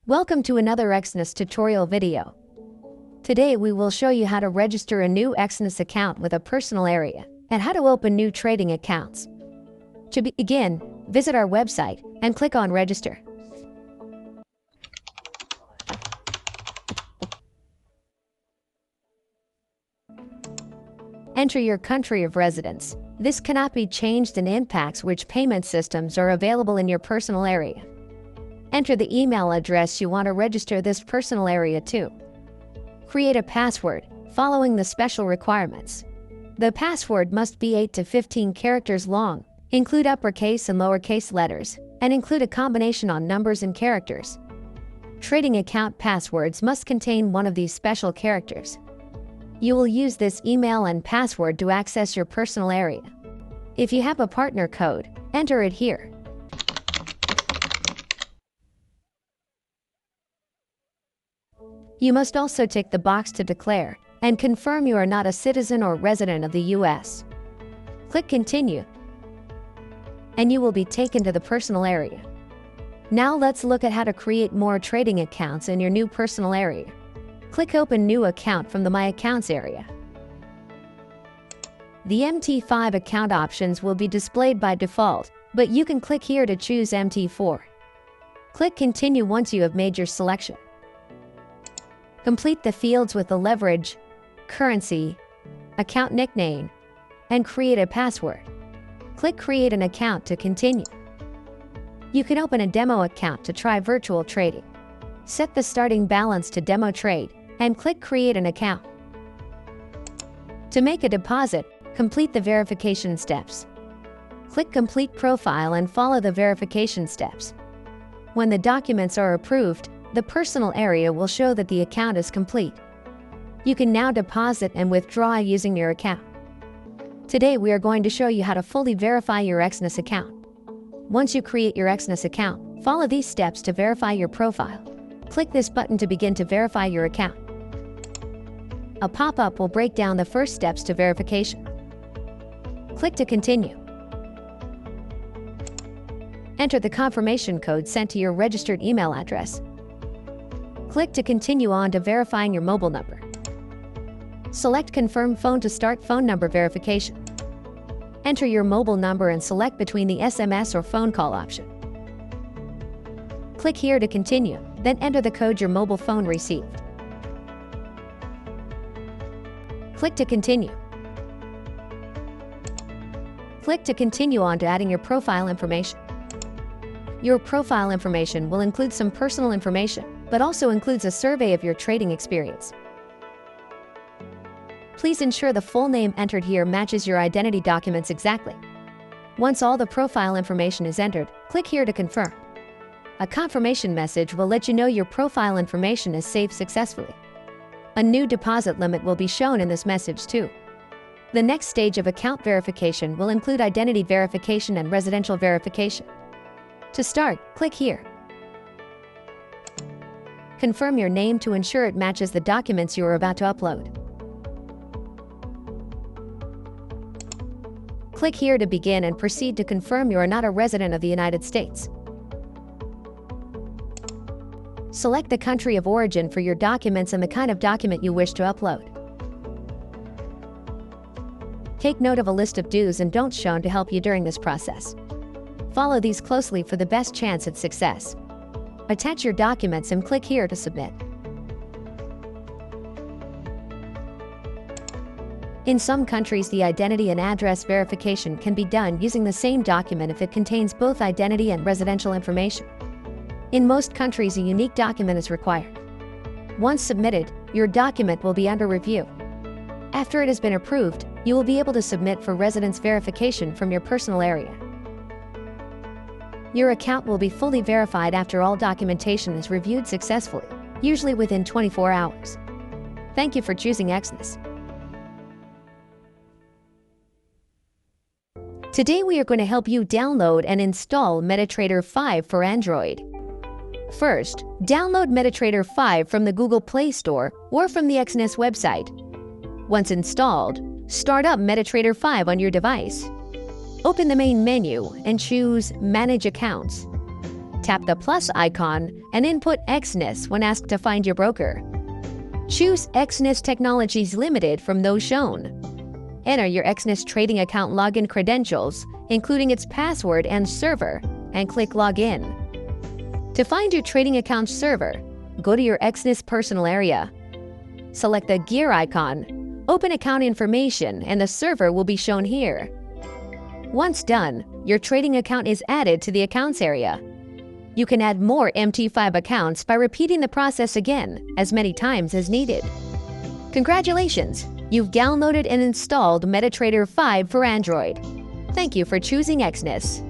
Welcome to another Exness tutorial video. Today we will show you how to register a new Exness account with a personal area and how to open new trading accounts. To begin, visit our website and click on Register. Enter your country of residence. This cannot be changed and impacts which payment systems are available in your personal area. Enter the email address you want to register this personal area to. Create a password, following the special requirements. The password must be 8 to 15 characters long, include uppercase and lowercase letters, and include a combination on numbers and characters. Trading account passwords must contain one of these special characters. You will use this email and password to access your personal area. If you have a partner code, enter it here. You must also tick the box to declare and confirm you are not a citizen or resident of the U.S. Click Continue, and you will be taken to the personal area. Now let's look at how to create more trading accounts in your new personal area. Click Open New Account from the My Accounts area. The MT5 account options will be displayed by default, but you can click here to choose MT4. Click Continue once you have made your selection. Complete the fields with the leverage, currency, account nickname, and create a password. Click Create an account to continue. You can open a demo account to try virtual trading. Set the starting balance to demo trade and click Create an account. To make a deposit, complete the verification steps. Click Complete Profile and follow the verification steps. When the documents are approved, the personal area will show that the account is complete. You can now deposit and withdraw using your account. Today we are going to show you how to fully verify your Exness account. Once you create your Exness account, follow these steps to verify your profile. Click this button to begin to verify your account. A pop-up will break down the first steps to verification. Click to continue. Enter the confirmation code sent to your registered email address. Click to continue on to verifying your mobile number. Select Confirm Phone to start phone number verification. Enter your mobile number and select between the SMS or phone call option. Click here to continue, then enter the code your mobile phone received. Click to continue. Click to continue on to adding your profile information. Your profile information will include some personal information, but also includes a survey of your trading experience. Please ensure the full name entered here matches your identity documents exactly. Once all the profile information is entered, click here to confirm. A confirmation message will let you know your profile information is saved successfully. A new deposit limit will be shown in this message too. The next stage of account verification will include identity verification and residential verification. To start, click here. Confirm your name to ensure it matches the documents you are about to upload. Click here to begin and proceed to confirm you are not a resident of the United States. Select the country of origin for your documents and the kind of document you wish to upload. Take note of a list of do's and don'ts shown to help you during this process. Follow these closely for the best chance at success. Attach your documents and click here to submit. In some countries, the identity and address verification can be done using the same document if it contains both identity and residential information. In most countries, a unique document is required. Once submitted, your document will be under review. After it has been approved, you will be able to submit for residence verification from your personal area. Your account will be fully verified after all documentation is reviewed successfully, usually within 24 hours. Thank you for choosing Exness. Today we are going to help you download and install MetaTrader 5 for Android. First, download MetaTrader 5 from the Google Play Store or from the Exness website. Once installed, start up MetaTrader 5 on your device. Open the main menu and choose Manage Accounts. Tap the plus icon and input Exness when asked to find your broker. Choose Exness Technologies Limited from those shown. Enter your Exness trading account login credentials, including its password and server, and click Login. To find your trading account server, go to your Exness personal area. Select the gear icon, open account information, and the server will be shown here. Once done, your trading account is added to the accounts area. You can add more MT5 accounts by repeating the process again, as many times as needed. Congratulations! You've downloaded and installed MetaTrader 5 for Android. Thank you for choosing Exness.